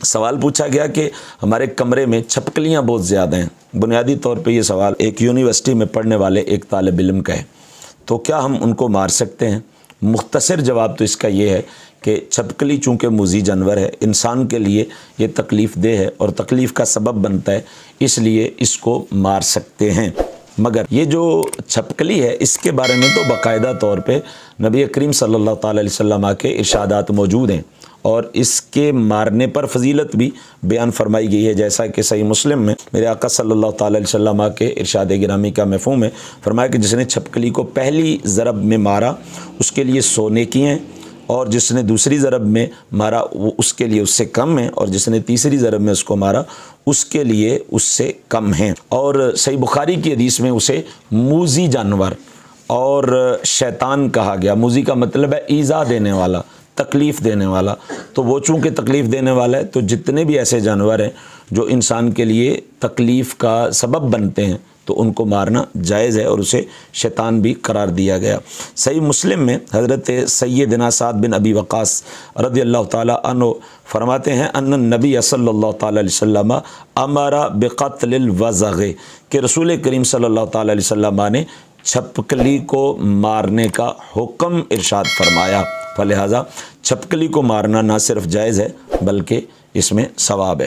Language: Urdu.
سوال پوچھا گیا کہ ہمارے کمرے میں چھپکلیاں بہت زیادہ ہیں۔ بنیادی طور پہ یہ سوال ایک یونیورسٹی میں پڑھنے والے ایک طالب علم کا ہے، تو کیا ہم ان کو مار سکتے ہیں؟ مختصر جواب تو اس کا یہ ہے کہ چھپکلی چونکہ موذی جانور ہے، انسان کے لیے یہ تکلیف دہ ہے اور تکلیف کا سبب بنتا ہے، اس لیے اس کو مار سکتے ہیں۔ مگر یہ جو چھپکلی ہے اس کے بارے میں تو باقاعدہ طور پہ نبی کریم صلی اللہ تعالی علیہ وسلم کے ارشادات موجود ہیں، اور اس کے مارنے پر فضیلت بھی بیان فرمائی گئی ہے، جیسا کہ صحیح مسلم میں میرے آقا صلی اللہ تعالی علیہ وسلم کے ارشاد گرامی کا مفہوم ہے، فرمایا کہ جس نے چھپکلی کو پہلی ضرب میں مارا اس کے لیے 100 نیکی ہیں، اور جس نے دوسری ضرب میں مارا وہ اس کے لیے اس سے کم ہیں، اور جس نے تیسری ضرب میں اس کو مارا اس کے لیے اس سے کم ہیں۔ اور صحیح بخاری کی حدیث میں اسے موذی جانور اور شیطان کہا گیا۔ موذی کا مطلب ہے ایذا دینے والا، تکلیف دینے والا، تو وہ چونکہ تکلیف دینے والا ہے تو جتنے بھی ایسے جانور ہیں جو انسان کے لیے تکلیف کا سبب بنتے ہیں تو ان کو مارنا جائز ہے، اور اسے شیطان بھی قرار دیا گیا۔ صحیح مسلم میں حضرت سیدنا سعد بن ابی وقاص رضی اللہ تعالی عنہ فرماتے ہیں ان النبی صلی اللہ تعالی علیہ وسلم امر بقتل الوزغ، کہ رسول کریم صلی اللہ تعالی علیہ وسلم نے چھپکلی کو مارنے کا حکم ارشاد فرمایا، فلہذا چھپکلی کو مارنا نہ صرف جائز ہے بلکہ اس میں ثواب ہے۔